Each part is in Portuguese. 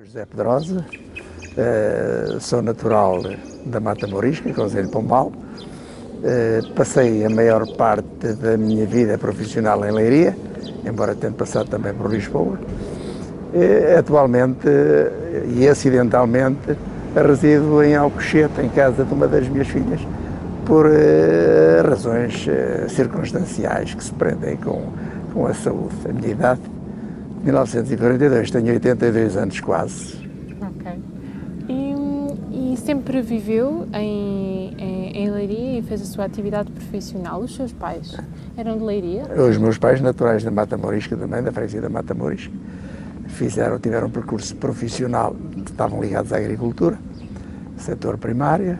José Pedrosa, sou natural da Mata Mourisca, concelho de Pombal. Passei a maior parte da minha vida profissional em Leiria, embora tenha passado também por Lisboa. Atualmente e acidentalmente resido em Alcochete, em casa de uma das minhas filhas, por razões circunstanciais que se prendem com a saúde. A minha idade, 1942, tenho 82 anos quase. Ok. E sempre viveu em Leiria e fez a sua atividade profissional? Os seus pais eram de Leiria? Os meus pais, naturais da Mata Mourisca também, da freguesia da Mata Mourisca, tiveram um percurso profissional, estavam ligados à agricultura, setor primário.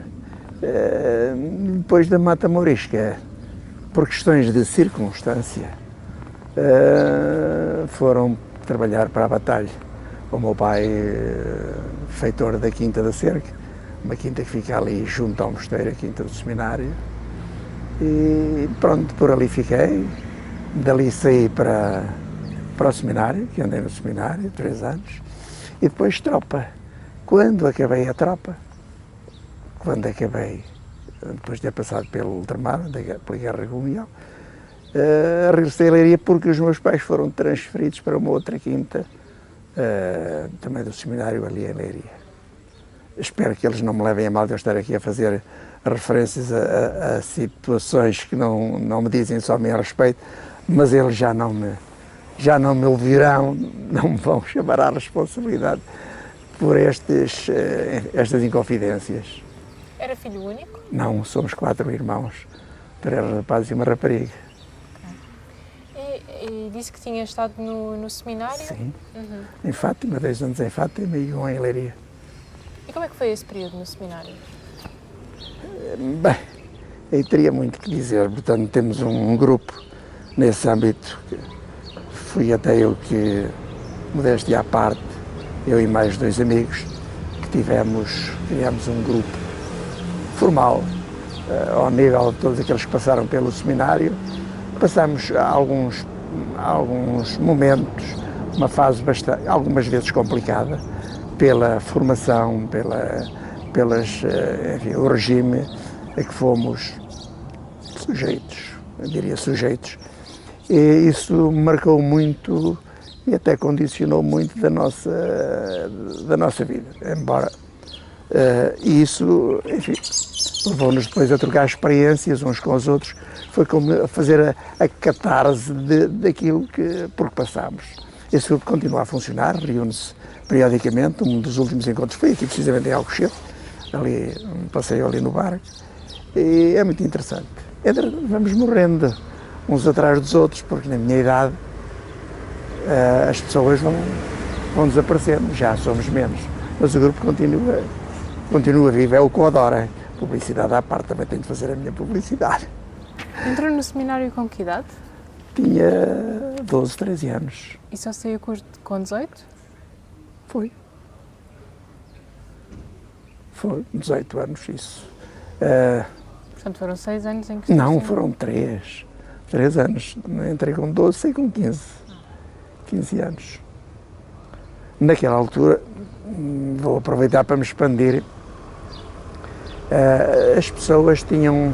Depois da Mata Mourisca, por questões de circunstância, foram trabalhar para a Batalha. O meu pai, feitor da Quinta da Cerca, uma quinta que fica ali junto ao mosteiro, a Quinta do Seminário, e pronto, por ali fiquei. Dali saí para o seminário, que andei no seminário 3 anos, e depois tropa. Quando acabei a tropa, depois de ter passado pelo ultramar, pela Guerra Colonial, regressei a Leiria porque os meus pais foram transferidos para uma outra quinta, também do seminário ali em Leiria. Espero que eles não me levem a mal de eu estar aqui a fazer referências a situações que não me dizem só a meu respeito, mas eles já não me ouvirão, não me vão chamar à responsabilidade por estas inconfidências. Era filho único? Não, somos 4 irmãos, 3 rapazes e uma rapariga. E disse que tinha estado no seminário? Sim, Uhum. em Fátima, 2 anos em Fátima e 1 em Leiria. E como é que foi esse período no seminário? Bem, aí teria muito que dizer, portanto temos um grupo nesse âmbito, fui até eu que, modéstia à parte, eu e mais 2 amigos, que criámos um grupo formal, ao nível de todos aqueles que passaram pelo seminário. Passámos alguns momentos, uma fase algumas vezes complicada, pela formação, enfim, o regime a que fomos sujeitos, eu diria sujeitos, e isso marcou muito e até condicionou muito da nossa vida, embora isso, enfim, levou-nos depois a trocar experiências uns com os outros, foi como a fazer a catarse daquilo por que passámos. Esse grupo continua a funcionar, reúne-se periodicamente. Um dos últimos encontros foi aqui precisamente em Alcochete, ali, um passeio ali no barco, e é muito interessante. Vamos morrendo uns atrás dos outros, porque na minha idade as pessoas vão desaparecendo, já somos menos, mas o grupo continua vivo, é o que eu adoro. Publicidade à parte, também tenho de fazer a minha publicidade. Entrou no seminário com que idade? Tinha 12, 13 anos. E só saiu com 18? Foi 18 anos, isso. Portanto, foram 6 anos em que... Não, foram 3 anos. Entrei com 12, saí com 15 anos. Naquela altura, vou aproveitar para me expandir, as pessoas tinham,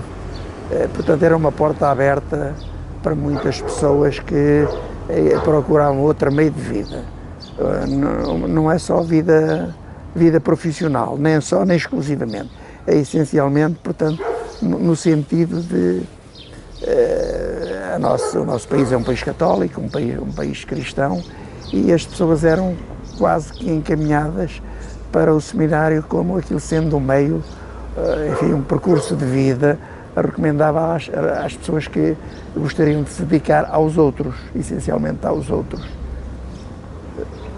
portanto, era uma porta aberta para muitas pessoas que procuravam outro meio de vida. Não é só vida profissional, nem só, nem exclusivamente. É essencialmente, portanto, no sentido de o nosso país é um país católico, um país cristão, e as pessoas eram quase que encaminhadas para o seminário como aquilo sendo um meio, enfim, um percurso de vida. Recomendava às pessoas que gostariam de se dedicar aos outros, essencialmente aos outros.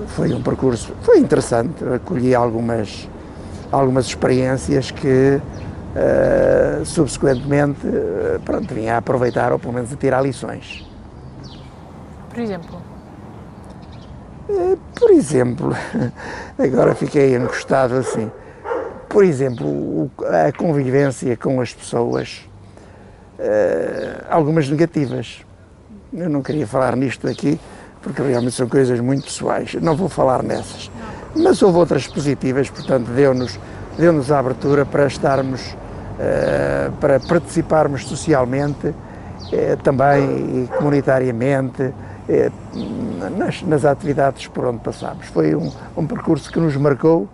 Foi um percurso, foi interessante, acolhi algumas experiências que subsequentemente pronto, vinha a aproveitar ou pelo menos a tirar lições. Por exemplo? Por exemplo, agora fiquei encostado assim. Por exemplo, a convivência com as pessoas, algumas negativas. Eu não queria falar nisto aqui, porque realmente são coisas muito pessoais. Não vou falar nessas. Mas houve outras positivas, portanto deu-nos a abertura para estarmos, para participarmos socialmente, também e comunitariamente, nas atividades por onde passámos. Foi um percurso que nos marcou,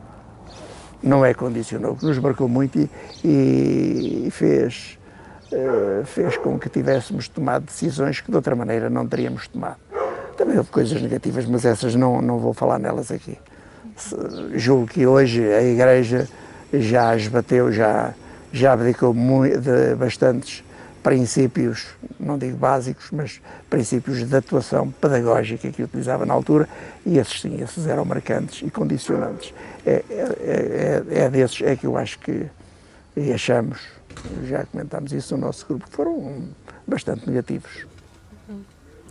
não é condicionou, que nos marcou muito e fez com que tivéssemos tomado decisões que de outra maneira não teríamos tomado. Também houve coisas negativas, mas essas não vou falar nelas aqui. Julgo que hoje a Igreja já esbateu, já abdicou de bastantes princípios, não digo básicos, mas princípios de atuação pedagógica que utilizava na altura, e esses sim, esses eram marcantes e condicionantes. Desses é que eu acho que, e achamos, já comentámos isso no nosso grupo, foram bastante negativos.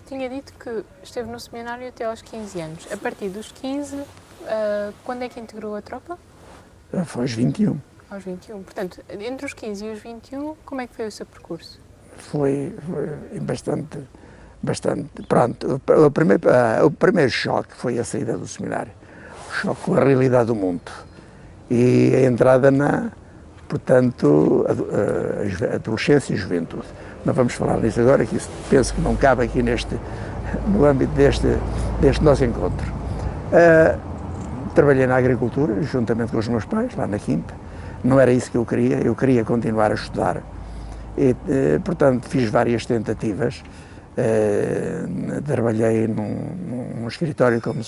Tinha dito que esteve no seminário até aos 15 anos. A partir dos 15, quando é que integrou a tropa? Foi aos 21. Aos 21. Portanto, entre os 15 e os 21, como é que foi o seu percurso? Foi bastante. Pronto, o primeiro choque foi a saída do seminário. O choque com a realidade do mundo. E a entrada portanto, adolescência e juventude. Não vamos falar nisso agora, que isso penso que não cabe aqui no âmbito deste nosso encontro. Trabalhei na agricultura, juntamente com os meus pais, lá na Quinta. Não era isso que eu queria continuar a estudar. E, portanto, fiz várias tentativas. Trabalhei num escritório como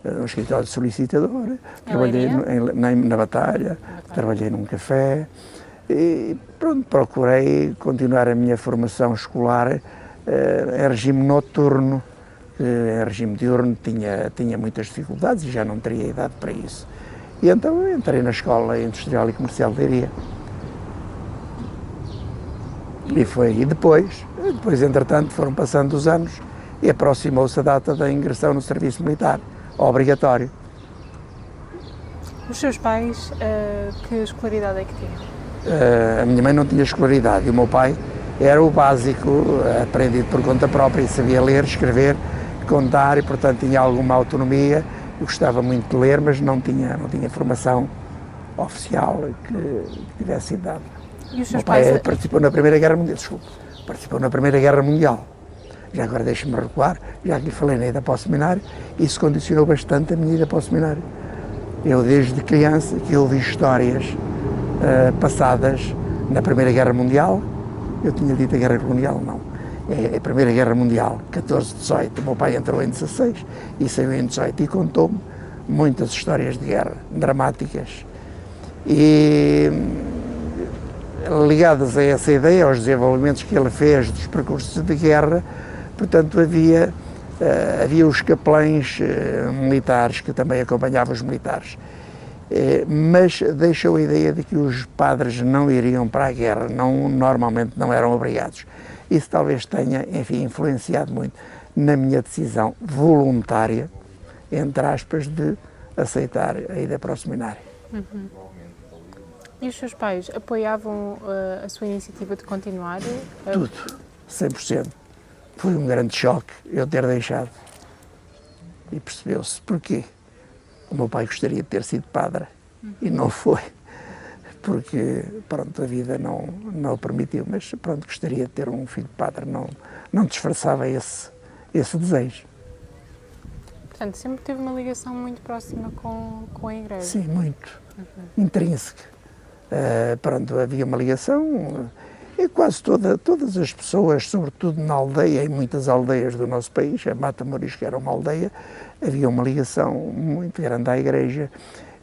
num escritório de solicitador, trabalhei na Batalha, trabalhei num café e pronto, procurei continuar a minha formação escolar em regime noturno. Em regime diurno tinha muitas dificuldades e já não teria idade para isso. E então entrei na Escola Industrial e Comercial de Leiria. E depois, entretanto, foram passando os anos e aproximou-se a data da ingressão no serviço militar, obrigatório. Os seus pais, que escolaridade é que tinham? A minha mãe não tinha escolaridade e o meu pai era o básico, aprendido por conta própria, e sabia ler, escrever, contar e, portanto, tinha alguma autonomia. Eu gostava muito de ler, mas não tinha formação oficial que tivesse sido dada. E os seus meu pai pais... participou na Primeira Guerra Mundial, participou na Primeira Guerra Mundial. Já agora deixe-me recuar, já que lhe falei na ida para o seminário, isso condicionou bastante a minha ida para o seminário. Eu, desde criança, que ouvi histórias passadas na Primeira Guerra Mundial, eu tinha dito a Guerra Colonial, não. É a Primeira Guerra Mundial, 14-18, o meu pai entrou em 16 e saiu em 18 e contou-me muitas histórias de guerra, dramáticas. E ligadas a essa ideia, aos desenvolvimentos que ele fez dos percursos de guerra, portanto havia os capelães militares que também acompanhavam os militares. Mas deixou a ideia de que os padres não iriam para a guerra, normalmente não eram obrigados. Isso talvez tenha, enfim, influenciado muito na minha decisão voluntária, entre aspas, de aceitar a ida para o seminário. Uhum. E os seus pais apoiavam a sua iniciativa de continuar? Tudo, 100%. Foi um grande choque eu ter deixado. E percebeu-se porquê. O meu pai gostaria de ter sido padre e não foi, porque, pronto, a vida não o permitiu, mas, pronto, gostaria de ter um filho padre, não disfarçava esse desejo. Portanto, sempre teve uma ligação muito próxima com a Igreja? Sim, muito, intrínseca. Pronto, havia uma ligação, e quase todas as pessoas, sobretudo na aldeia, em muitas aldeias do nosso país, a Matamoros, que era uma aldeia, havia uma ligação muito grande à Igreja,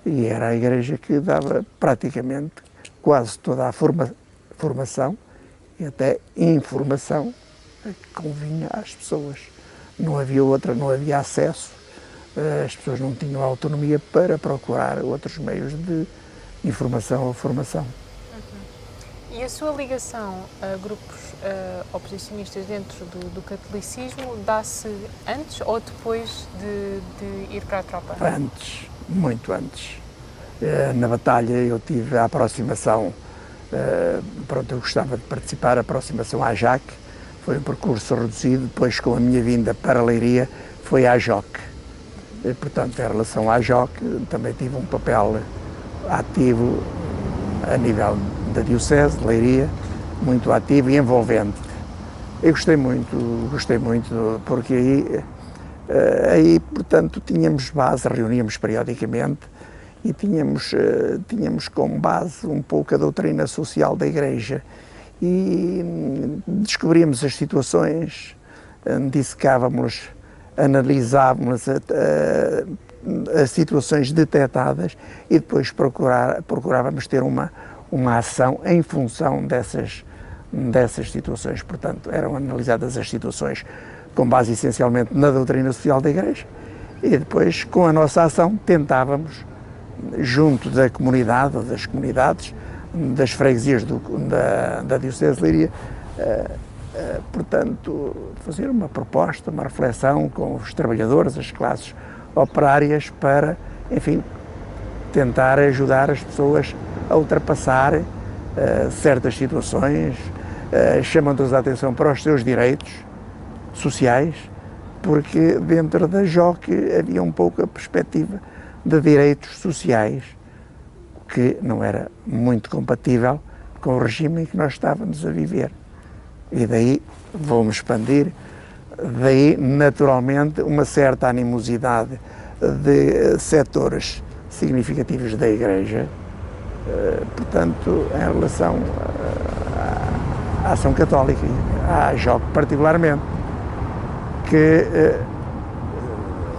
e era a Igreja que dava praticamente quase toda a formação e até informação que convinha às pessoas. Não havia outra, não havia acesso, as pessoas não tinham autonomia para procurar outros meios de informação ou formação. E a sua ligação a grupos oposicionistas dentro do catolicismo dá-se antes ou depois de ir para a tropa? Antes, muito antes. Na Batalha eu tive a aproximação, pronto, eu gostava de participar, a aproximação à JAC, foi um percurso reduzido, depois com a minha vinda para a Leiria foi à JOC. Portanto, em relação à JOC, também tive um papel ativo a nível da Diocese de Leiria, muito ativo e envolvente. Eu gostei muito, porque aí, portanto, tínhamos base, reuníamos periodicamente e tínhamos como base um pouco a doutrina social da Igreja e descobríamos as situações, dissecávamos, analisávamos as situações detectadas e depois procurávamos ter uma ação em função dessas situações. Portanto, eram analisadas as situações com base essencialmente na doutrina social da Igreja e depois, com a nossa ação, tentávamos, junto da comunidade ou das comunidades, das freguesias da Diocese de Leiria, portanto, fazer uma proposta, uma reflexão com os trabalhadores, as classes operárias, para, enfim, tentar ajudar as pessoas a ultrapassar certas situações, chamando-as a atenção para os seus direitos sociais, porque dentro da JOC havia um pouco a perspectiva de direitos sociais, que não era muito compatível com o regime em que nós estávamos a viver. E daí, vou-me expandir, daí naturalmente uma certa animosidade de setores significativos da Igreja, portanto, em relação à Ação Católica, à JOC particularmente,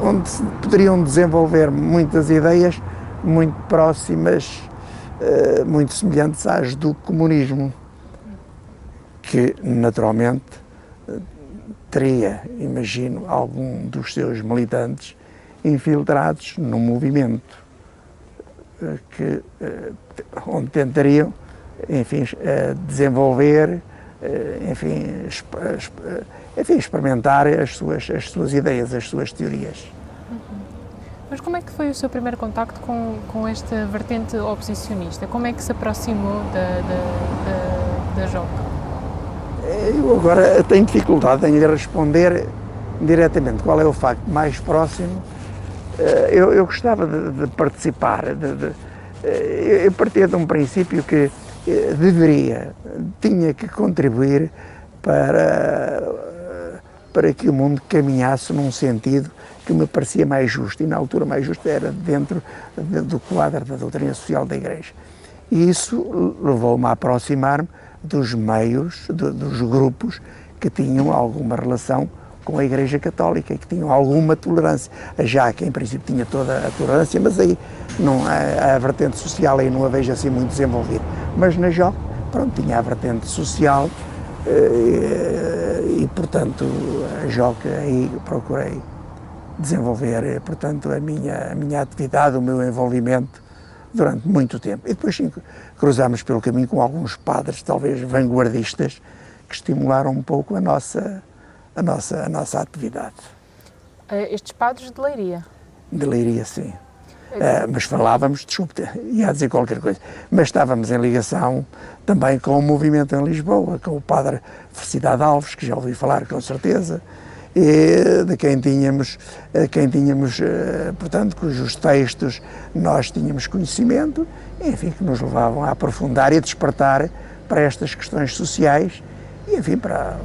onde se poderiam desenvolver muitas ideias muito próximas, muito semelhantes às do comunismo, que naturalmente teria, imagino, algum dos seus militantes infiltrados no movimento, onde tentariam, enfim, desenvolver, enfim, experimentar as suas ideias, as suas teorias. Mas como é que foi o seu primeiro contacto com esta vertente oposicionista? Como é que se aproximou da JOC? Eu agora tenho dificuldade em lhe responder diretamente qual é o facto mais próximo. Eu gostava de participar, eu partia de um princípio que tinha que contribuir para que o mundo caminhasse num sentido que me parecia mais justo, e na altura mais justo era dentro do quadro da doutrina social da Igreja. E isso levou-me a aproximar-me dos meios, dos grupos que tinham alguma relação com a Igreja Católica e que tinham alguma tolerância. Já que em princípio tinha toda a tolerância, mas aí não, a vertente social aí não a vejo assim muito desenvolvida. Mas na JOC, pronto, tinha a vertente social e portanto, a JOC aí procurei desenvolver, portanto, a minha atividade, o meu envolvimento durante muito tempo. E depois sim, cruzámos pelo caminho com alguns padres, talvez vanguardistas, que estimularam um pouco a nossa atividade. Estes padres de Leiria? De Leiria, sim. Mas falávamos, desculpe, ia dizer qualquer coisa, mas estávamos em ligação também com o movimento em Lisboa, com o padre Felicidade Alves, que já ouvi falar com certeza, e de quem tínhamos, portanto, cujos textos nós tínhamos conhecimento, enfim, que nos levavam a aprofundar e a despertar para estas questões sociais e, enfim, para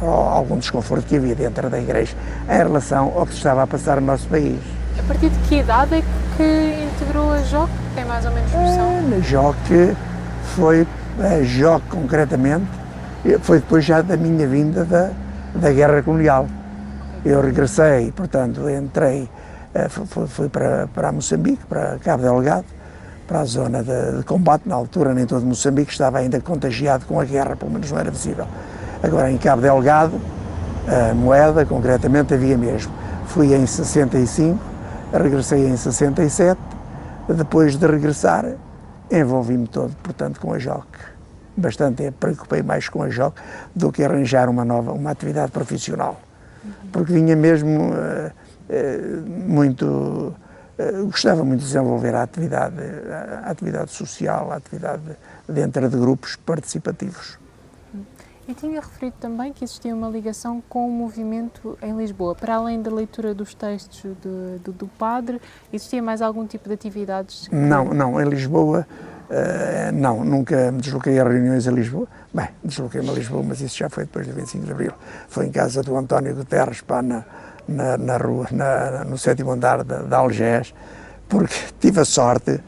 algum desconforto que havia dentro da Igreja em relação ao que se estava a passar no nosso país. A partir de que idade é que integrou a JOC? Tem mais ou menos noção? Na JOC concretamente, foi depois já da minha vinda da Guerra Colonial. Eu regressei, portanto, fui para Moçambique, para Cabo Delgado, para a zona de combate. Na altura, nem todo Moçambique estava ainda contagiado com a guerra, pelo menos não era visível. Agora, em Cabo Delgado, a Moeda, concretamente, havia mesmo. Fui em 65, regressei em 67, depois de regressar, envolvi-me todo, portanto, com a JOC. Bastante, preocupei mais com a JOC do que arranjar uma atividade profissional. Porque vinha mesmo gostava muito de desenvolver a atividade social, a atividade dentro de grupos participativos. E tinha referido também que existia uma ligação com o movimento em Lisboa. Para além da leitura dos textos do padre, existia mais algum tipo de atividades? Não, em Lisboa, não, nunca me desloquei a reuniões a Lisboa. Bem, desloquei-me a Lisboa, mas isso já foi depois do 25 de Abril. Foi em casa do António Guterres, pá, na rua, no 7º andar de Algés, porque tive a sorte,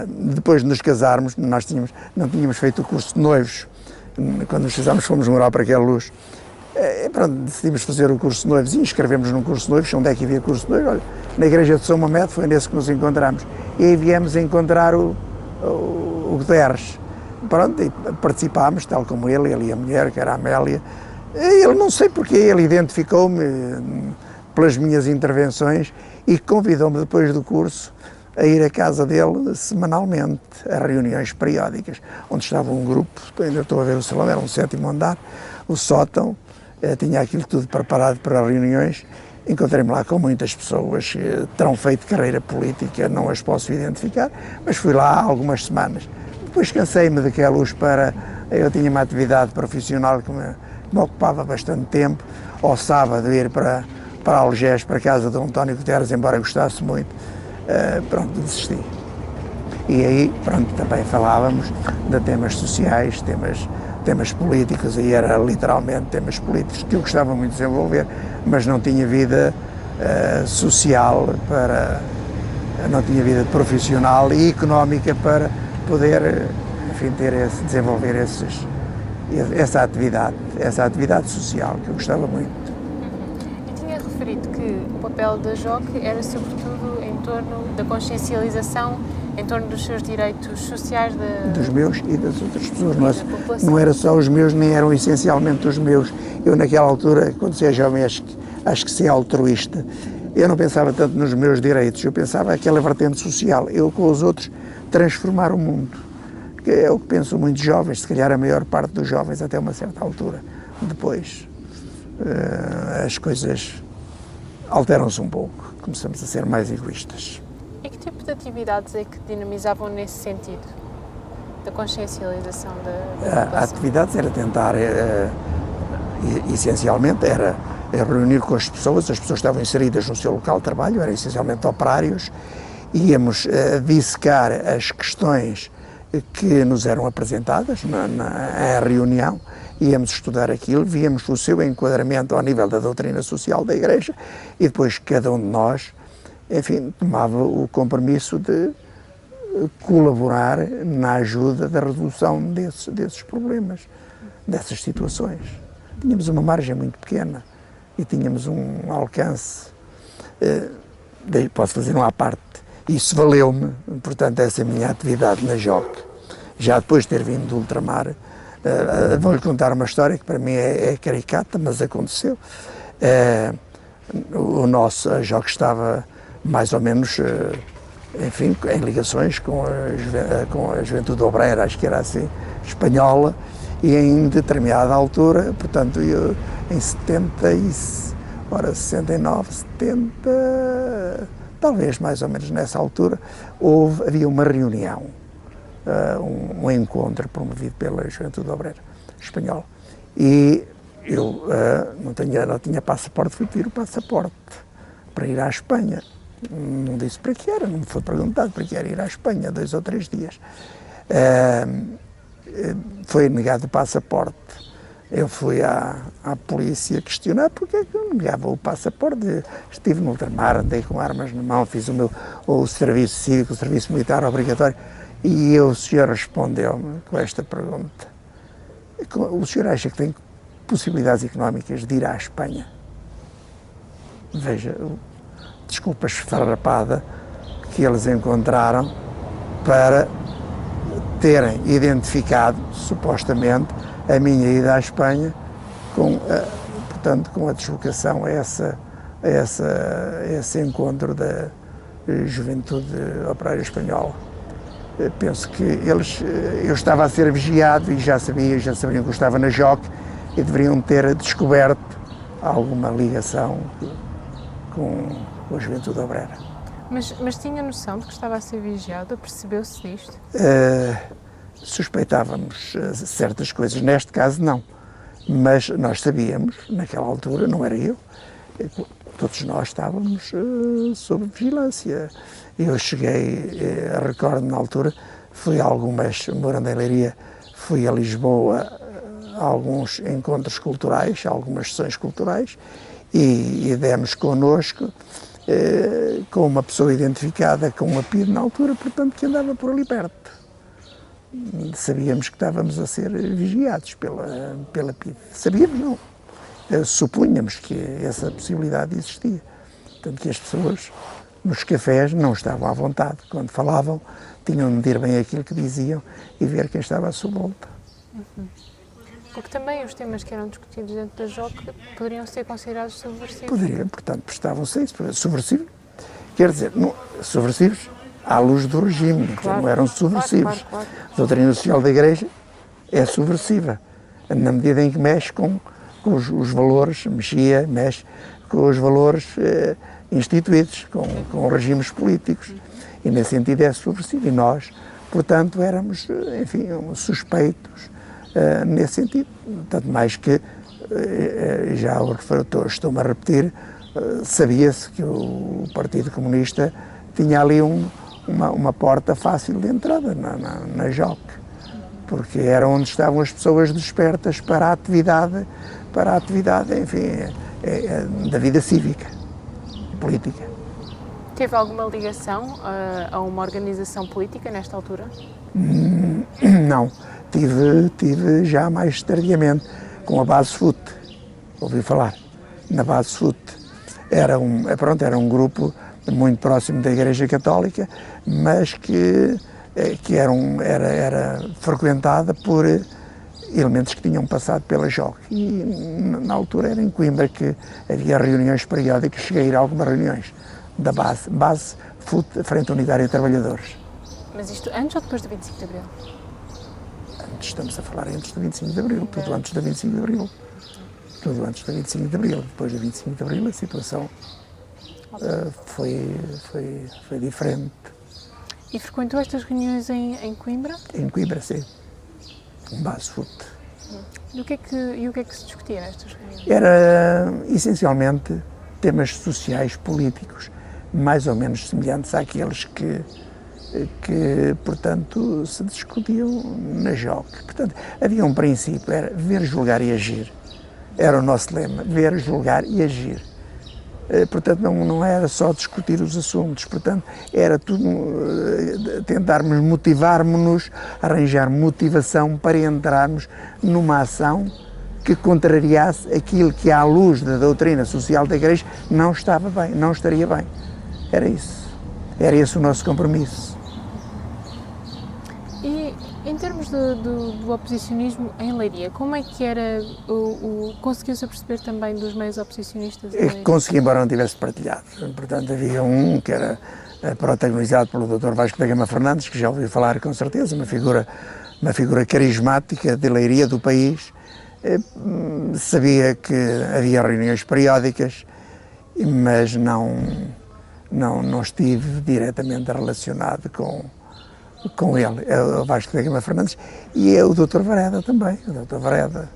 depois de nos casarmos, não tínhamos feito o curso de noivos. Quando nos casámos, fomos morar para aquela luz. Pronto, decidimos fazer o curso de noivos e inscrevemos num curso de noivos. Onde é que havia curso de noivos? Olha, na igreja de São Mamed, foi nesse que nos encontramos. E aí viemos a encontrar o Guterres. Pronto, e participámos, tal como ele e a mulher, que era a Amélia. Ele, não sei porquê, ele identificou-me pelas minhas intervenções e convidou-me depois do curso a ir à casa dele semanalmente, a reuniões periódicas, onde estava um grupo, ainda estou a ver o salão, era um 7º andar, o sótão, tinha aquilo tudo preparado para reuniões. Encontrei-me lá com muitas pessoas que terão feito carreira política, não as posso identificar, mas fui lá há algumas semanas. Depois cansei-me daquela luz eu tinha uma atividade profissional que me ocupava bastante tempo, ao sábado ir para Algés, para a casa de António Guterres, embora gostasse muito, pronto, desisti. E aí, pronto, também falávamos de temas sociais, temas políticos, aí era literalmente temas políticos que eu gostava muito de desenvolver, mas não tinha vida social não tinha vida profissional e económica para poder, enfim, desenvolver essa atividade social que eu gostava muito. E tinha referido que o papel da JOC era sobretudo em torno da consciencialização, em torno dos seus direitos sociais dos meus e das outras pessoas. Não era só os meus, nem eram essencialmente os meus. Eu naquela altura, quando se é jovem, acho que se é altruísta. Eu não pensava tanto nos meus direitos, eu pensava naquela vertente social. Eu com os outros transformar o mundo. Que é o que pensam muitos jovens, se calhar a maior parte dos jovens até uma certa altura. Depois as coisas alteram-se um pouco, começamos a ser mais egoístas. E que tipo de atividades é que dinamizavam nesse sentido, da consciencialização da população? Atividades era tentar, essencialmente, era reunir com as pessoas estavam inseridas no seu local de trabalho, eram essencialmente operários, íamos dissecar as questões que nos eram apresentadas na reunião, íamos estudar aquilo, víamos o seu enquadramento ao nível da doutrina social da Igreja e depois cada um de nós, enfim, tomava o compromisso de colaborar na ajuda da resolução desses problemas, dessas situações. Tínhamos uma margem muito pequena e tínhamos um alcance, posso fazer uma à parte, isso valeu-me, portanto, essa é a minha atividade na JOC. Já depois de ter vindo do ultramar, vou-lhe contar uma história que para mim é caricata, mas aconteceu. A JOC estava mais ou menos, enfim, em ligações com a Juventude Obreira, acho que era assim, espanhola, e em determinada altura, portanto, em 69, 70, talvez mais ou menos nessa altura, havia uma reunião, um encontro promovido pela Juventude Obreira espanhola. E eu não tinha passaporte, fui pedir o passaporte para ir à Espanha. Não disse para que era, não me foi perguntado para que era ir à Espanha, 2 ou 3 dias. Foi negado o passaporte. Eu fui à polícia questionar porque é que eu negava o passaporte. Estive no ultramar, andei com armas na mão, fiz o serviço cívico, o serviço militar obrigatório. E o senhor respondeu-me com esta pergunta. O senhor acha que tem possibilidades económicas de ir à Espanha? Veja, desculpa a esfarrapada que eles encontraram para terem identificado, supostamente, a minha ida à Espanha portanto, com a deslocação a esse encontro da Juventude Operária Espanhola. Penso que eu estava a ser vigiado e já sabiam que eu estava na JOC e deveriam ter descoberto alguma ligação com a Juventude Obreira. Mas tinha noção de que estava a ser vigiado? Percebeu-se disto? Suspeitávamos certas coisas. Neste caso, não. Mas nós sabíamos, naquela altura, não era eu, todos nós estávamos sob vigilância. Eu cheguei, recordo na altura, fui a algumas, morando em Leiria, fui a Lisboa a alguns encontros culturais, a algumas sessões culturais, e demos connosco com uma pessoa identificada com um apelido na altura, portanto, que andava por ali perto. Sabíamos que estávamos a ser vigiados pela PIDE. Sabíamos, não. Supunhamos que essa possibilidade existia. Portanto, que as pessoas nos cafés não estavam à vontade. Quando falavam, tinham de medir bem aquilo que diziam e ver quem estava à sua volta. Porque também os temas que eram discutidos dentro da JOC poderiam ser considerados subversivos. Poderiam, portanto, prestavam-se a isso. Subversivo, quer dizer, não, subversivos à luz do regime, claro, não eram subversivos. Claro. A doutrina social da Igreja é subversiva, na medida em que mexe com os valores, mexe com os valores instituídos, com regimes políticos, e nesse sentido é subversivo. E nós, portanto, éramos, enfim, suspeitos nesse sentido. Tanto mais que, já estou-me a repetir, sabia-se que o Partido Comunista tinha ali uma porta fácil de entrada na JOC, porque era onde estavam as pessoas despertas para a atividade, enfim, da vida cívica e política. Teve alguma ligação a uma organização política nesta altura? Não, tive já mais tardiamente, com a Base FUT, ouvi falar, na Base FUT. Era um grupo muito próximo da Igreja Católica, mas que era frequentada por elementos que tinham passado pela JOC. E na altura era em Coimbra que havia reuniões periódicas, cheguei a ir a algumas reuniões da Base FUT, Frente Unitária de Trabalhadores. Mas isto antes ou depois do 25 de Abril? Antes, estamos a falar antes do 25 de Abril, tudo antes do 25 de Abril. Tudo antes do 25 de Abril. Depois do 25 de Abril a situação foi diferente. E frequentou estas reuniões em Coimbra? Em Coimbra, sim. Base FUT. E o que é que se discutia nestas reuniões? Era, essencialmente, temas sociais, políticos, mais ou menos semelhantes àqueles que portanto, se discutiam na JOC. Portanto, havia um princípio, era ver, julgar e agir. Era o nosso lema, ver, julgar e agir. Portanto, não era só discutir os assuntos, portanto, era tudo tentarmos motivarmos-nos, arranjar motivação para entrarmos numa ação que contrariasse aquilo que, à luz da doutrina social da Igreja, não estava bem, não estaria bem. Era isso. Era esse o nosso compromisso. E em termos do oposicionismo em Leiria, como é que era, conseguiu-se perceber também dos meios oposicionistas em Leiria? Consegui, embora não tivesse partilhado. Portanto, havia um que era protagonizado pelo Dr. Vasco da Gama Fernandes, que já ouviu falar com certeza, uma figura carismática de Leiria, do país. Sabia que havia reuniões periódicas, mas não estive diretamente relacionado com ele. É o Vasco da Gama Fernandes e é o Dr. Vareda também. O Dr. Vareda,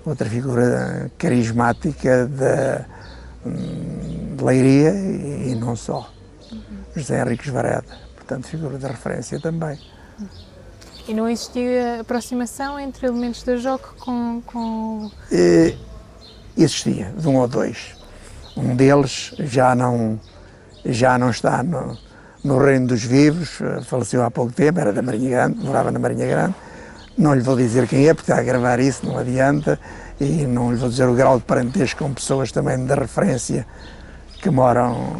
outra figura carismática de Leiria e não só. José Henriques Vareda, portanto, figura de referência também. E não existia aproximação entre elementos da JOC com... Existia, de um ou dois. Um deles já não está no reino dos vivos, faleceu há pouco tempo, era da Marinha Grande, morava na Marinha Grande. Não lhe vou dizer quem é, porque está a gravar isso, não adianta, e não lhe vou dizer o grau de parentesco com pessoas também de referência que moram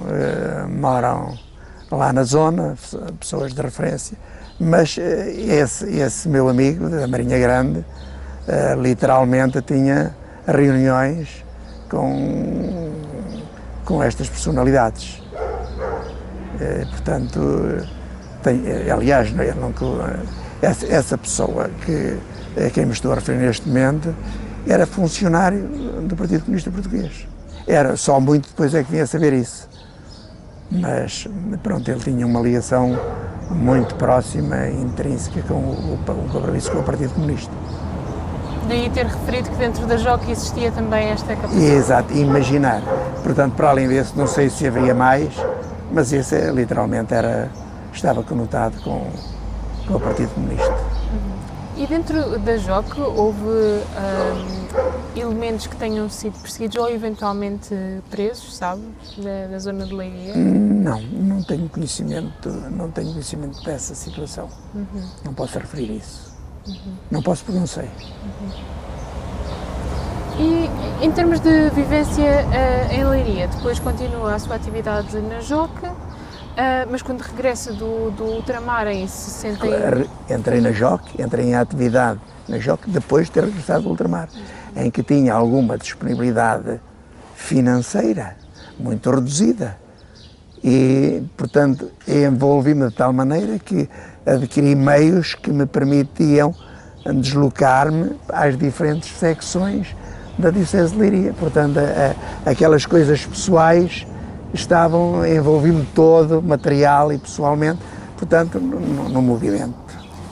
lá na zona, pessoas de referência. Mas esse meu amigo da Marinha Grande literalmente tinha reuniões com estas personalidades. Portanto, aliás, essa pessoa a quem me estou a referir neste momento era funcionário do Partido Comunista Português. Era só muito depois é que vinha a saber isso. Mas, pronto, ele tinha uma ligação muito próxima, intrínseca com o compromisso com o Partido Comunista. Daí ter referido que dentro da JOC existia também esta capacidade. Exato, imaginar. Portanto, para além desse, não sei se haveria mais, mas esse literalmente estava conotado com o Partido Comunista. E dentro da JOC houve elementos que tenham sido perseguidos ou eventualmente presos, sabe, da zona de Leiria? Não tenho conhecimento dessa situação. Não posso referir isso. Não posso porque não sei. E em termos de vivência em Leiria, depois continua a sua atividade na JOC, mas quando regressa do ultramar em 60... Entrei na JOC, entrei em atividade na JOC depois de ter regressado do ultramar, em que tinha alguma disponibilidade financeira muito reduzida e, portanto, envolvi-me de tal maneira que adquiri meios que me permitiam deslocar-me às diferentes secções da Diocese de Leiria. Portanto, aquelas coisas pessoais envolvi-me todo, material e pessoalmente, portanto, no movimento.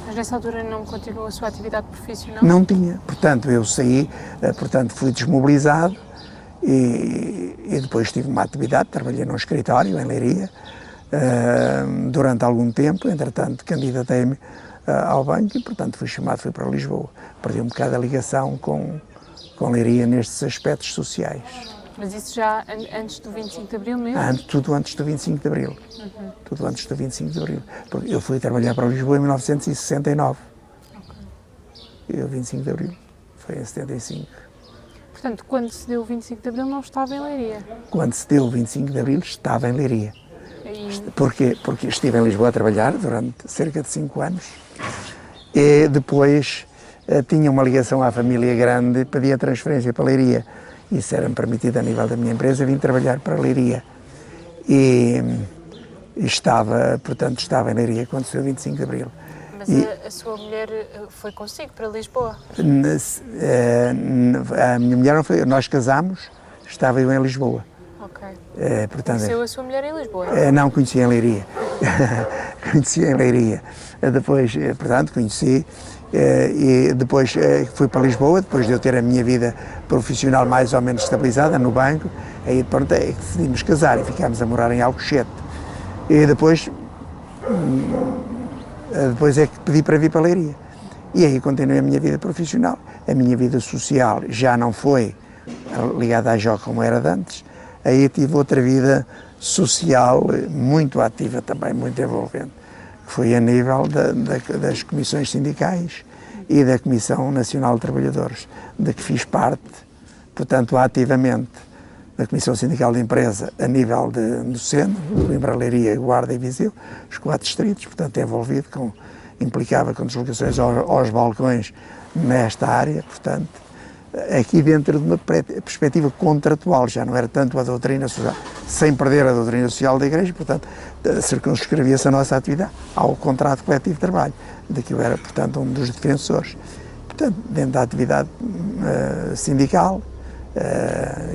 Mas nessa altura não continuou a sua atividade profissional? Não tinha, portanto, eu saí, portanto, fui desmobilizado e depois tive uma atividade, trabalhei num escritório em Leiria durante algum tempo, entretanto, candidatei-me ao banco e, portanto, fui para Lisboa. Perdi um bocado a ligação com Leiria nestes aspectos sociais. Mas isso já antes do 25 de Abril mesmo? Tudo antes do 25 de Abril. Tudo antes do 25 de Abril. Porque eu fui trabalhar para Lisboa em 1969. E o 25 de Abril foi em 75. Portanto, quando se deu o 25 de Abril não estava em Leiria? Quando se deu o 25 de Abril estava em Leiria. E... Porquê? Porque estive em Lisboa a trabalhar durante cerca de 5 anos e depois tinha uma ligação à família grande, pedia transferência para Leiria. Isso era-me permitido a nível da minha empresa, vim trabalhar para Leiria. E estava em Leiria quando se deu o 25 de Abril. Mas a sua mulher foi consigo para Lisboa? A minha mulher não foi, nós casámos, estava eu em Lisboa. Ok. Portanto, conheceu a sua mulher em Lisboa? Não, conheci em Leiria. Conheci em Leiria. Depois, portanto, conheci e depois fui para Lisboa, depois de eu ter a minha vida profissional mais ou menos estabilizada no banco, aí pronto, é que decidimos casar e ficámos a morar em Alcochete. E depois é que pedi para vir para Leiria. E aí continuei a minha vida profissional. A minha vida social já não foi ligada à JOC como era de antes. Aí tive outra vida social muito ativa também, muito envolvente. Foi a nível das comissões sindicais e da Comissão Nacional de Trabalhadores, de que fiz parte, portanto, ativamente, da Comissão Sindical de Empresa a nível do centro, Coimbra, Leiria, Guarda e Viseu, os 4 distritos, portanto, implicava com deslocações aos balcões nesta área, portanto, aqui dentro de uma perspectiva contratual, já não era tanto a doutrina social, sem perder a doutrina social da Igreja, portanto, circunscrevia-se a nossa atividade ao contrato coletivo de trabalho, de que eu era, portanto, um dos defensores. Portanto, dentro da atividade sindical,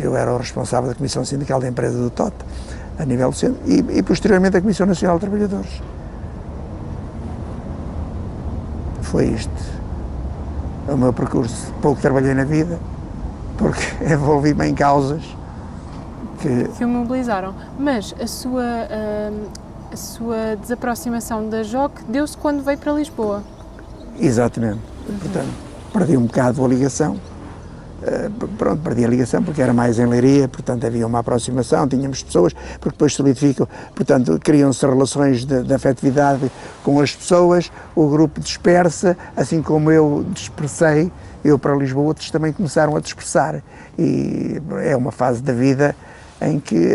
eu era o responsável da Comissão Sindical da Empresa do TOT, a nível do centro, e posteriormente a Comissão Nacional de Trabalhadores. Foi isto o meu percurso. Pouco trabalhei na vida, porque envolvi-me em causas que o mobilizaram. Mas a sua desaproximação da JOC deu-se quando veio para Lisboa? Exatamente. Portanto, perdi um bocado a ligação. Perdi a ligação porque era mais em Leiria, portanto havia uma aproximação, tínhamos pessoas, porque depois solidificam, portanto criam-se relações de afetividade com as pessoas, o grupo dispersa, assim como eu dispersei, eu para Lisboa, outros também começaram a dispersar, e é uma fase da vida em que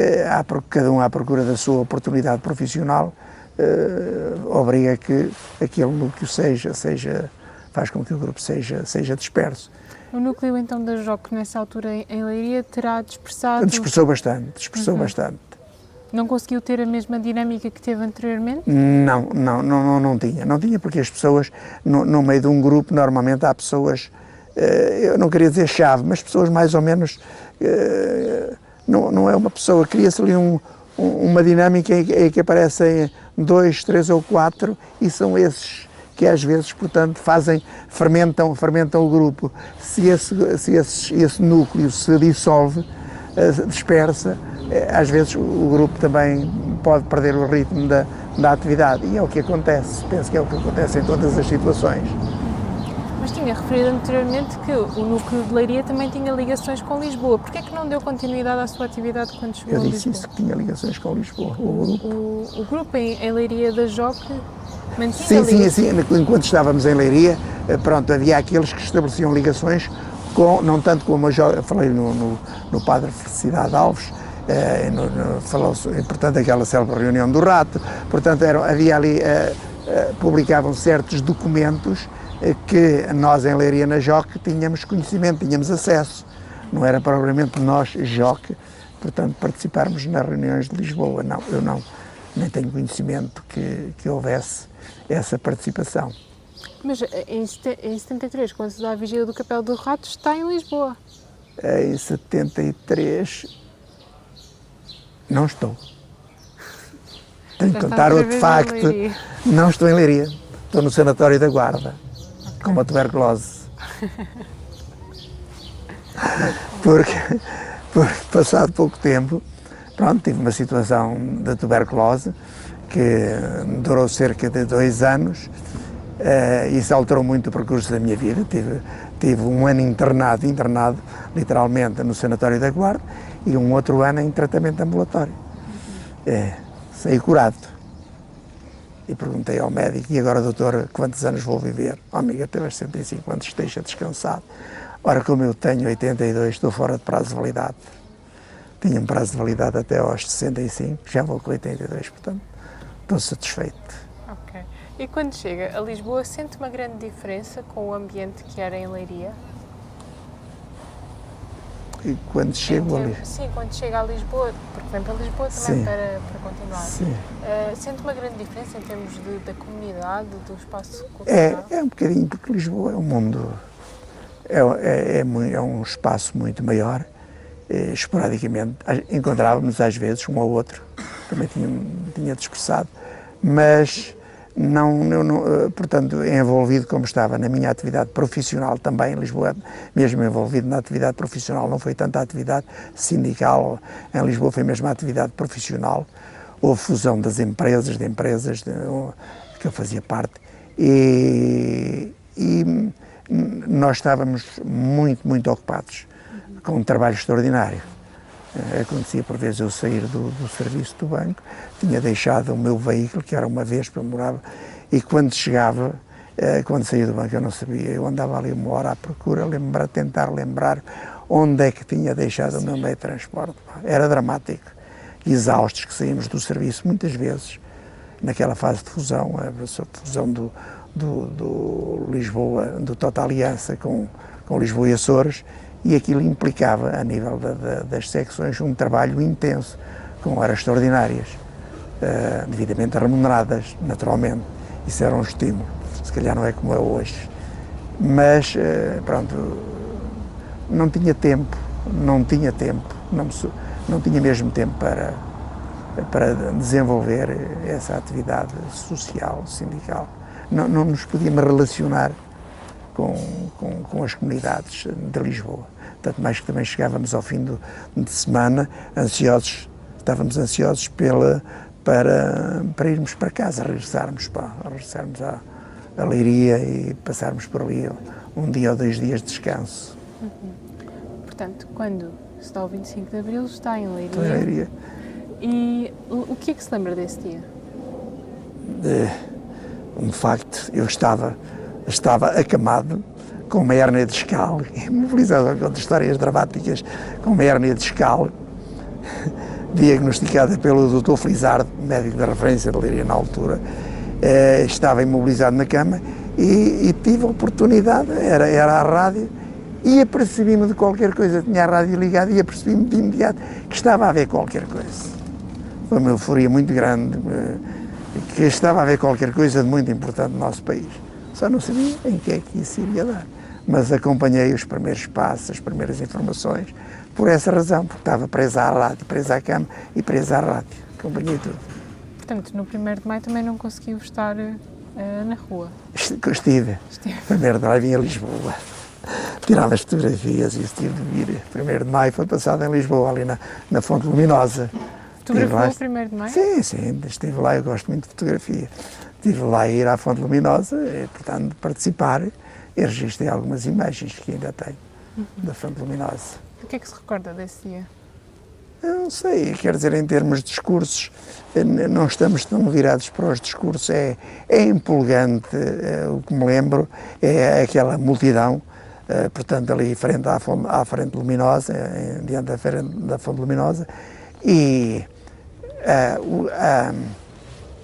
cada um à procura da sua oportunidade profissional, obriga que aquele núcleo faz com que o grupo seja disperso. O núcleo, então, da JOC, nessa altura em Leiria, terá dispersado... Dispersou bastante. Não conseguiu ter a mesma dinâmica que teve anteriormente? Não tinha, porque as pessoas, no meio de um grupo, normalmente há pessoas, eu não queria dizer chave, mas pessoas mais ou menos, não é uma pessoa, cria-se ali uma dinâmica em que aparecem 2, 3 ou 4 e são esses que às vezes, portanto, fermentam o grupo. Se esse núcleo se dissolve, dispersa, às vezes o grupo também pode perder o ritmo da atividade, e é o que acontece, penso que é o que acontece em todas as situações. Mas tinha referido anteriormente que o núcleo de Leiria também tinha ligações com Lisboa. Porquê é que não deu continuidade à sua atividade quando chegou a Lisboa? Eu disse isso, que tinha ligações com Lisboa, o grupo em Leiria da JOC mantinha ligações? Sim, enquanto estávamos em Leiria, pronto, havia aqueles que estabeleciam ligações com, não tanto como eu falei no Padre Felicidade Alves, falou-se, portanto, aquela célebre reunião do Rato, portanto, havia ali, publicavam certos documentos que nós em Leiria na JOC tínhamos conhecimento, tínhamos acesso, não era propriamente nós, JOC, portanto, participarmos nas reuniões de Lisboa, não, eu não, nem tenho conhecimento que houvesse essa participação. Mas em 73, quando se dá a vigília do Capelo do Rato, está em Lisboa? Em 73, não estou. Tenho que contar outro facto. Não estou em Leiria, estou no Sanatório da Guarda, com uma tuberculose. Porque passado pouco tempo, pronto, tive uma situação de tuberculose que durou cerca de 2 anos. Isso alterou muito o percurso da minha vida. Tive um ano internado literalmente no Sanatório da Guarda, e um outro ano em tratamento ambulatório. Saí curado. E perguntei ao médico: e agora, doutor, quantos anos vou viver? Oh, amiga, até aos 65 anos esteja descansado. Ora, como eu tenho 82, estou fora de prazo de validade. Tinha um prazo de validade até aos 65, já vou com 82, portanto, estou satisfeito. Ok. E quando chega a Lisboa, sente uma grande diferença com o ambiente que era em Leiria? E quando chego ali? Sim, quando chega a Lisboa, porque vem para Lisboa também para continuar. Sim. Sente uma grande diferença em termos da comunidade, do espaço cultural? É um bocadinho, porque Lisboa é um mundo, é um espaço muito maior. Esporadicamente encontrávamos às vezes um ao outro, também tinha dispersado, mas portanto, envolvido como estava na minha atividade profissional também em Lisboa, mesmo envolvido na atividade profissional, não foi tanta atividade sindical, em Lisboa foi mesmo a atividade profissional, houve fusão das empresas, que eu fazia parte, e nós estávamos muito ocupados com um trabalho extraordinário. Acontecia por vezes eu sair do serviço do banco, tinha deixado o meu veículo, que era uma Vespa, morava, e quando chegava, quando saía do banco eu não sabia, eu andava ali uma hora à procura, tentar lembrar onde é que tinha deixado o meu meio de transporte. Era dramático. Exaustos, que saímos do serviço muitas vezes, naquela fase de fusão, a fusão do Lisboa, do Total Aliança com Lisboa e Açores, e aquilo implicava, a nível das secções, um trabalho intenso, com horas extraordinárias, devidamente remuneradas, naturalmente. Isso era um estímulo, se calhar não é como é hoje. Mas, pronto, não tinha mesmo tempo para desenvolver essa atividade social, sindical. Não nos podíamos relacionar com as comunidades de Lisboa. Tanto mais que também chegávamos ao fim de semana, estávamos ansiosos para irmos para casa, regressarmos a Leiria e passarmos por ali um dia ou 2 dias de descanso. Portanto, quando se dá o 25 de Abril, está em Leiria. Estou em Leiria. E o que é que se lembra desse dia? Um facto, eu estava acamado com uma hérnia discal, mobilizado com histórias dramáticas, com uma hérnia discal, diagnosticada pelo Dr. Felizardo, médico de referência de Leiria na altura. Estava imobilizado na cama e tive a oportunidade, era a rádio, e apercebi-me de qualquer coisa, tinha a rádio ligada e apercebi-me de imediato que estava a ver qualquer coisa. Foi uma euforia muito grande, que estava a ver qualquer coisa de muito importante no nosso país. Só não sabia em que é que isso iria dar. Mas acompanhei os primeiros passos, as primeiras informações, por essa razão, porque estava presa à rádio, presa à cama e presa à rádio. Acompanhei tudo. Portanto, no 1º de Maio também não conseguiu estar Na rua? Estive. 1º de Maio vim a Lisboa. Tirar as fotografias e estive de vir. 1º de Maio foi passado em Lisboa, ali na Fonte Luminosa. Fotografou o 1º de Maio? Sim, estive lá, eu gosto muito de fotografia. Estive lá a ir à Fonte Luminosa, e, portanto, participar e registrei algumas imagens que ainda tenho da Fonte Luminosa. O que é que se recorda desse dia? Eu não sei, quer dizer, em termos de discursos, não estamos tão virados para os discursos, é empolgante, o que me lembro é aquela multidão, portanto, ali frente à Frente Luminosa, diante da Fonte Luminosa, e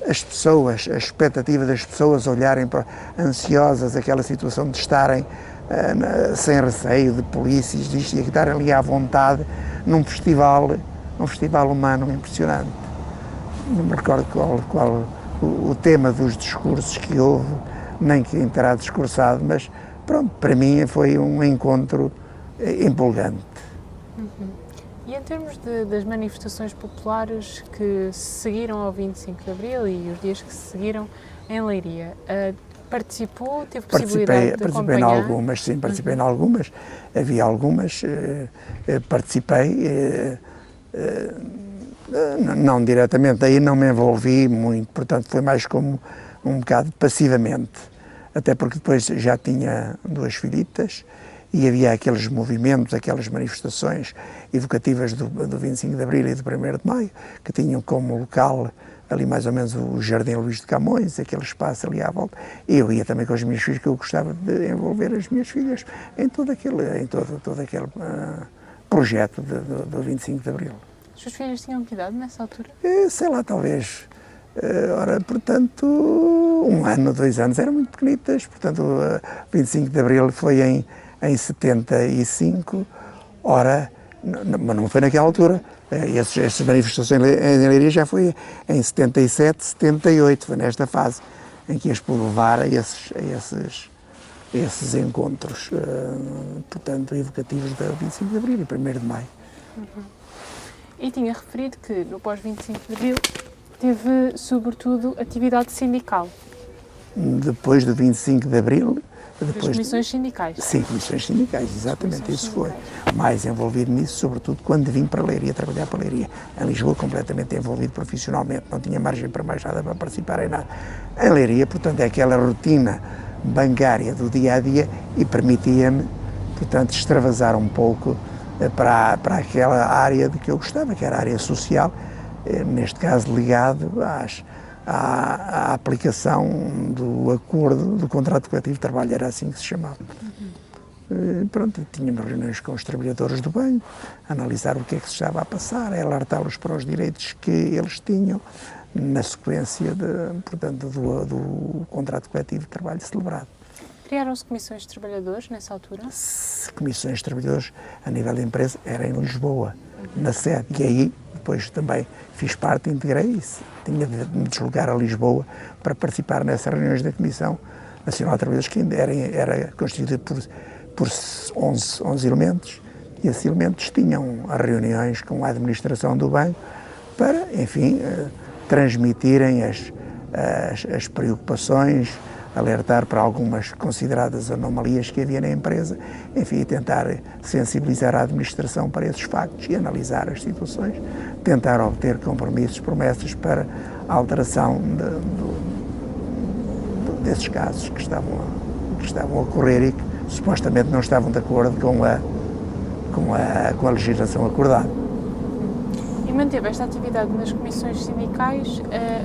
as pessoas, a expectativa das pessoas olharem ansiosas aquela situação de estarem sem receio de polícias, disto e aquilo, estarem ali à vontade num festival humano impressionante. Não me recordo qual o tema dos discursos que houve, nem quem terá discursado, mas pronto, para mim foi um encontro empolgante. E em termos das manifestações populares que seguiram ao 25 de Abril e os dias que se seguiram em Leiria, participou, teve possibilidade de acompanhar? Participei em algumas, sim, participei em algumas. Havia algumas, participei, não diretamente, aí não me envolvi muito, portanto foi mais como um bocado passivamente, até porque depois já tinha 2 filhitas e havia aqueles movimentos, aquelas manifestações evocativas do 25 de Abril e do 1º de Maio, que tinham como local ali mais ou menos o Jardim Luís de Camões, aquele espaço ali à volta. E eu ia também com as minhas filhas, que eu gostava de envolver as minhas filhas em todo aquele projeto do 25 de Abril. As suas filhas tinham que idade nessa altura? Sei lá, talvez. Portanto, 1 ano, 2 anos, eram muito pequenitas. Portanto, 25 de Abril foi em 75. Mas não foi naquela altura. Essas manifestações em Leiria já foi em 77, 78, foi nesta fase em que ias levar a esses encontros, portanto, evocativos do 25 de Abril e 1º de Maio. E tinha referido que no pós-25 de Abril teve, sobretudo, atividade sindical. Depois do 25 de Abril... Das comissões sindicais. Sim, comissões sindicais, exatamente, isso foi. Mais envolvido nisso, sobretudo quando vim para Leiria, trabalhar para Leiria. Em Lisboa, completamente envolvido profissionalmente, não tinha margem para mais nada, para participar em nada. Em Leiria, portanto, é aquela rotina bancária do dia-a-dia e permitia-me, portanto, extravasar um pouco para aquela área de que eu gostava, que era a área social, neste caso ligado à aplicação do acordo, do contrato coletivo de trabalho, era assim que se chamava. Pronto, tínhamos reuniões com os trabalhadores do banco, analisar o que é que se estava a passar, alertá-los para os direitos que eles tinham na sequência portanto, do contrato coletivo de trabalho celebrado. Criaram-se comissões de trabalhadores nessa altura? Comissões de trabalhadores a nível da empresa era em Lisboa, na sede, e aí depois também fiz parte, integrei-se, tinha de me deslocar a Lisboa para participar nessas reuniões da Comissão Nacional de Trabalhadores, que ainda era constituída por 11 elementos, e esses elementos tinham as reuniões com a administração do banco para, enfim, transmitirem as preocupações, alertar para algumas consideradas anomalias que havia na empresa, enfim, tentar sensibilizar a administração para esses factos e analisar as situações, tentar obter compromissos, promessas para a alteração desses casos que estavam a ocorrer e que supostamente não estavam de acordo com a legislação acordada. E manteve esta atividade nas comissões sindicais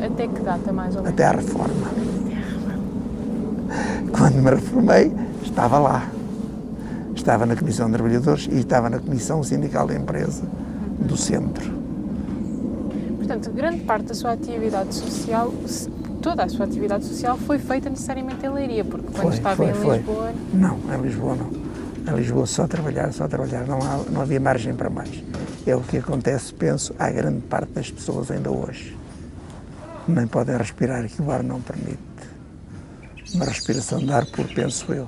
até que data, mais ou menos? Até à reforma. Quando me reformei, estava lá. Estava na Comissão de Trabalhadores e estava na Comissão Sindical da Empresa do Centro. Portanto, grande parte da sua atividade social, toda a sua atividade social foi feita necessariamente em Leiria, porque quando estava em Lisboa... Não, em Lisboa não. Em Lisboa só trabalhar, não havia margem para mais. É o que acontece, penso, à grande parte das pessoas ainda hoje. Nem podem respirar, que o ar não permite. Uma respiração de ar puro, penso eu.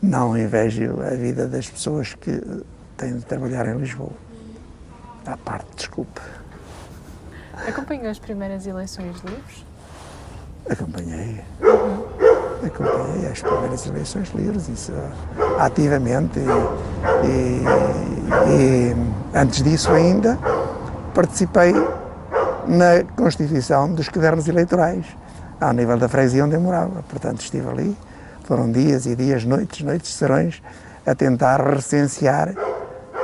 Não invejo a vida das pessoas que têm de trabalhar em Lisboa. À parte, desculpe. Acompanhou as primeiras eleições livres? Acompanhei. Acompanhei as primeiras eleições livres, isso ativamente. E antes disso ainda participei na constituição dos cadernos eleitorais, ao nível da freguesia onde eu morava. Portanto, estive ali, foram dias e dias, noites, serões, a tentar recensear,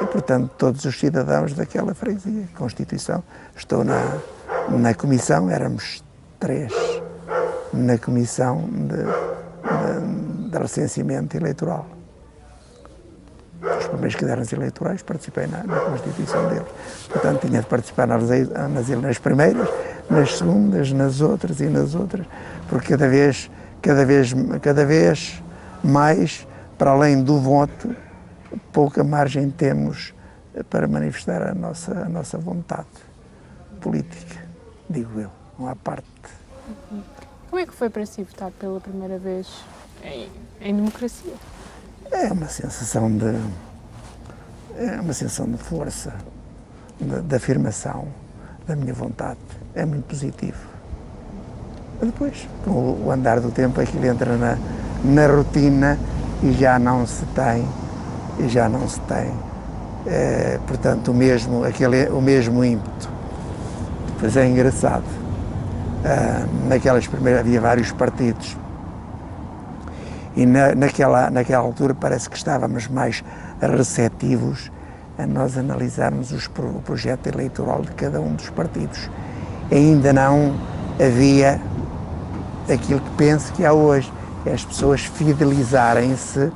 e, portanto, todos os cidadãos daquela freguesia. Constituição, estou na comissão, éramos 3, na comissão de recenseamento eleitoral. Os primeiros cadernos eleitorais participei na constituição deles. Portanto, tinha de participar nas primeiras, nas segundas, nas outras, porque cada vez mais, para além do voto, pouca margem temos para manifestar a nossa vontade política, digo eu, não há parte. Como é que foi para si votar pela primeira vez em democracia? É uma sensação de força, de afirmação da minha vontade. É muito positivo. Depois, com o andar do tempo, aquilo entra na rotina e já não se tem. Portanto, o mesmo ímpeto. Depois é engraçado. Naquelas primeiras havia vários partidos. E naquela altura parece que estávamos mais receptivos a nós analisarmos o projeto eleitoral de cada um dos partidos. Ainda não havia aquilo que penso que há hoje, é as pessoas fidelizarem-se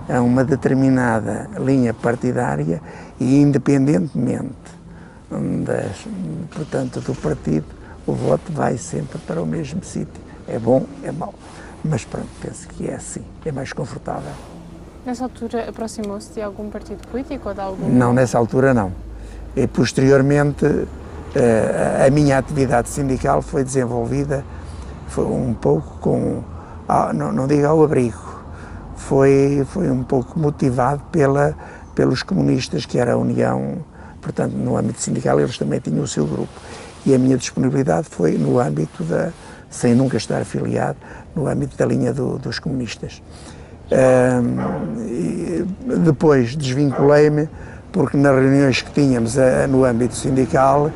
a uma determinada linha partidária e, independentemente portanto, do partido, o voto vai sempre para o mesmo sítio. É bom, é mau. Mas pronto, penso que é assim, é mais confortável. Nessa altura aproximou-se de algum partido político ou de algum... Não, nessa altura não. E posteriormente a minha atividade sindical foi desenvolvida, foi um pouco com, não digo ao abrigo, foi um pouco motivado pelos comunistas, que era a União, portanto no âmbito sindical eles também tinham o seu grupo. E a minha disponibilidade foi no âmbito sem nunca estar afiliado, no âmbito da linha dos comunistas. Depois desvinculei-me, porque nas reuniões que tínhamos no âmbito sindical,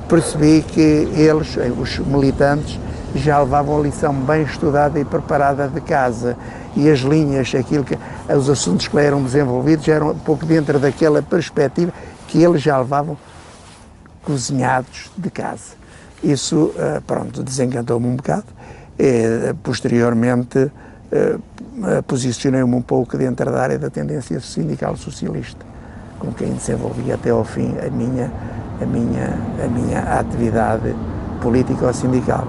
percebi que eles, os militantes, já levavam a lição bem estudada e preparada de casa, e as linhas, os assuntos que eram desenvolvidos eram um pouco dentro daquela perspectiva que eles já levavam cozinhados de casa. Isso, pronto, desencantou-me um bocado. Posteriormente, posicionei-me um pouco dentro da área da tendência sindical socialista, com quem desenvolvi até ao fim a minha atividade político-sindical.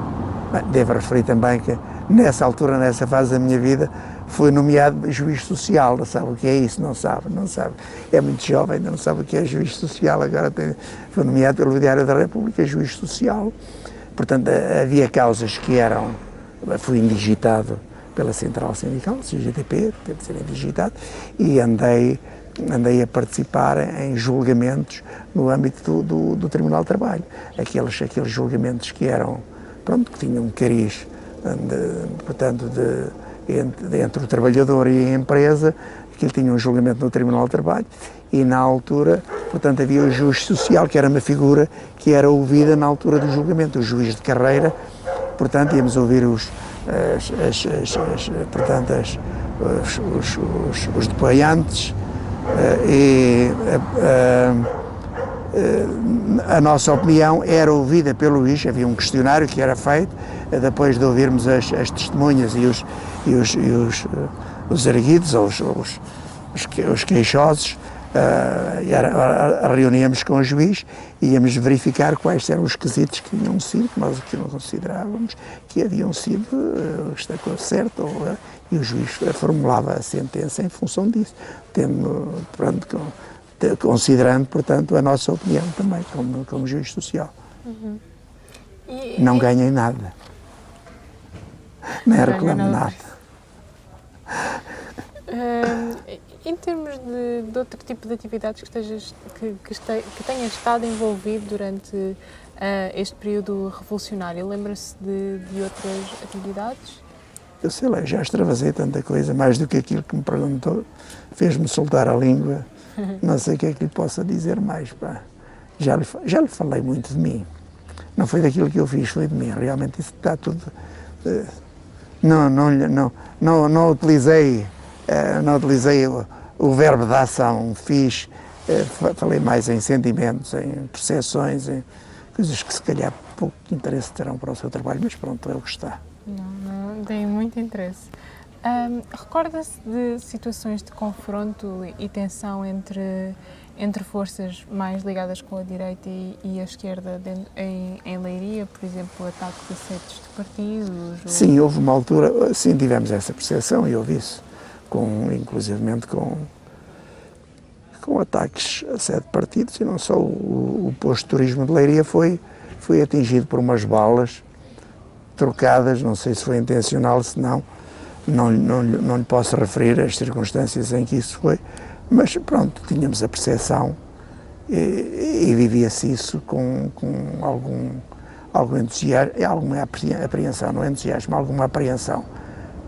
Devo referir também que nessa altura, nessa fase da minha vida, fui nomeado juiz social. Não sabe o que é isso? Não sabe. É muito jovem, ainda não sabe o que é juiz social. Agora foi nomeado pelo Diário da República juiz social. Portanto, havia causas que fui indigitado pela Central Sindical, CGTP, teve de ser indigitado, e andei a participar em julgamentos no âmbito do Tribunal de Trabalho. Aqueles julgamentos que que tinham um cariz, entre o trabalhador e a empresa, que ele tinha um julgamento no Tribunal de Trabalho, e na altura, portanto, havia o juiz social, que era uma figura que era ouvida na altura do julgamento, o juiz de carreira. Portanto, íamos ouvir os depoiantes, e a nossa opinião era ouvida pelo juiz. Havia um questionário que era feito, depois de ouvirmos as testemunhas e os erguidos, os queixosos, reuníamos com o juiz e íamos verificar quais eram os quesitos que tinham sido, que nós não considerávamos que haviam sido certo, e o juiz formulava a sentença em função disso, considerando, portanto, a nossa opinião também, como juiz social. Uhum. Não ganhei nada. Nem reclamo nada. Em termos de outro tipo de atividades que tenhas estado envolvido durante este período revolucionário. Lembra-se de outras atividades? Eu sei lá, já extravasei tanta coisa, mais do que aquilo que me perguntou, fez-me soltar a língua, não sei o que é que lhe possa dizer mais, pá. Já lhe falei muito de mim, não foi daquilo que eu fiz, foi de mim, realmente isso está tudo... Não utilizei o verbo da ação, falei mais em sentimentos, em percepções, em coisas que se calhar pouco interesse terão para o seu trabalho, mas pronto, é o que está. Não tem muito interesse. Recorda-se de situações de confronto e tensão entre forças mais ligadas com a direita e a esquerda em Leiria, por exemplo, ataques a sedes de partidos? Sim, houve uma altura, sim, tivemos essa percepção e houve isso, inclusivamente com ataques a sede de partidos, e não só o posto de turismo de Leiria foi atingido por umas balas trocadas, não sei se foi intencional, se não lhe posso referir as circunstâncias em que isso foi, mas pronto, tínhamos a percepção e vivia-se isso com algum entusiasmo, alguma apreensão, não é entusiasmo, alguma apreensão,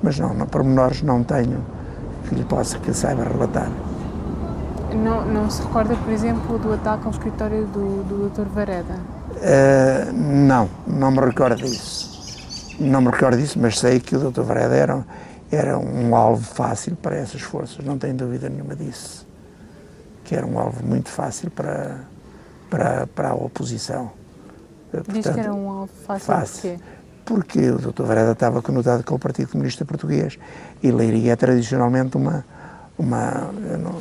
mas não pormenores não tenho que saiba relatar. Não se recorda, por exemplo, do ataque ao escritório do Dr. Vareda? Não me recordo disso. Não me recordo disso, mas sei que o Dr. Vareda era um alvo fácil para essas forças, não tenho dúvida nenhuma disso. Que era um alvo muito fácil para a oposição. Diz que era um alvo fácil. Porque o Dr. Vareda estava conotado com o Partido Comunista Português e Leiria é tradicionalmente eu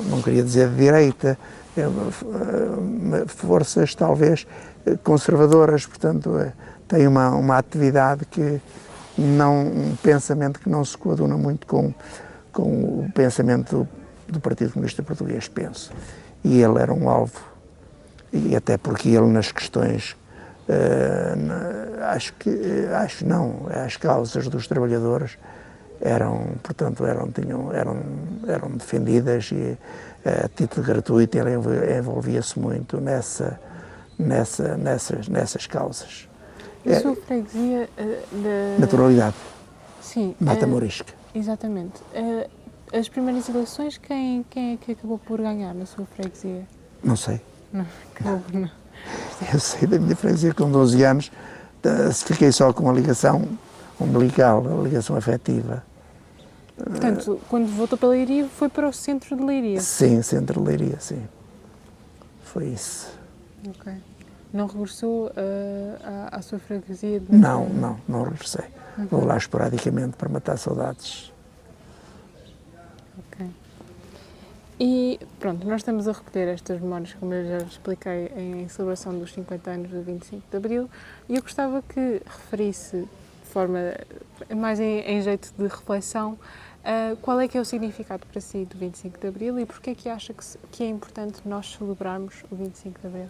não queria dizer de direita, forças talvez conservadoras, portanto tem uma atividade um pensamento que não se coaduna muito com o pensamento do Partido Comunista Português, penso. E ele era um alvo, e até porque ele nas questões, as causas dos trabalhadores eram defendidas e a título gratuito ele envolvia-se muito nessas causas. E a sua freguesia Naturalidade. Sim. Mata Morisca. Exatamente. As primeiras eleições, quem é que acabou por ganhar na sua freguesia? Não sei. Não, acabou por não. Eu sei da minha freguesia com 12 anos, fiquei só com a ligação umbilical, a ligação afetiva. Portanto, quando voltou para Leiria, foi para o centro de Leiria? Sim, centro de Leiria, sim. Foi isso. Ok. Não regressou à sua freguesia? Não regressei. Vou lá esporadicamente para matar saudades. Ok. E pronto, nós estamos a recolher estas memórias, como eu já expliquei, em celebração dos 50 anos do 25 de Abril, e eu gostava que referisse, de forma mais em jeito de reflexão, qual é que é o significado para si do 25 de Abril e porque é que acha que é importante nós celebrarmos o 25 de Abril?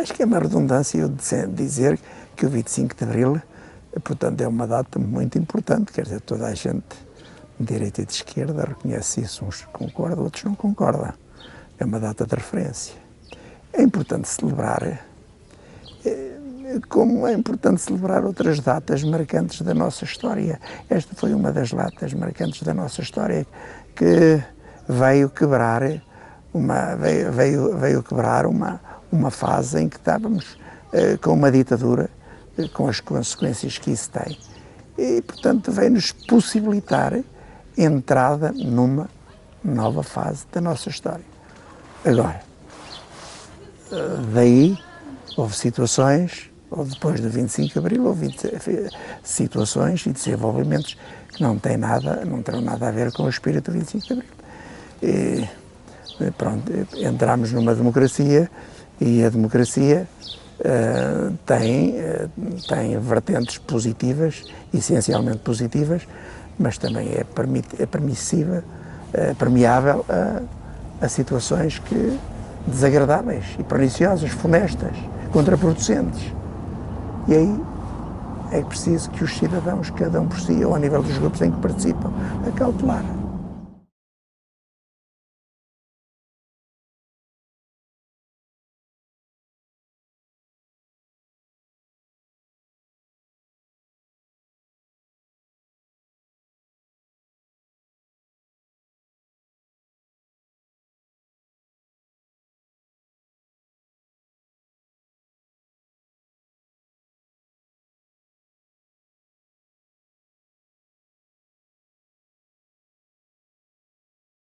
Acho que é uma redundância eu dizer que o 25 de Abril, portanto, é uma data muito importante, quer dizer, toda a gente, de direita e de esquerda, reconhece isso, uns concordam, outros não concordam. É uma data de referência. É importante celebrar, como é importante celebrar outras datas marcantes da nossa história. Esta foi uma das datas marcantes da nossa história que veio quebrar uma fase em que estávamos com uma ditadura, com as consequências que isso tem. E, portanto, veio-nos possibilitar entrada numa nova fase da nossa história. Agora, daí houve situações, ou depois do 25 de Abril, houve situações e desenvolvimentos que não terão nada a ver com o espírito do 25 de Abril. E, pronto, entramos numa democracia e a democracia tem vertentes positivas, essencialmente positivas, mas também é permeável a situações desagradáveis e perniciosas, funestas, contraproducentes. E aí é preciso que os cidadãos, cada um por si, ou a nível dos grupos em que participam, acautelar.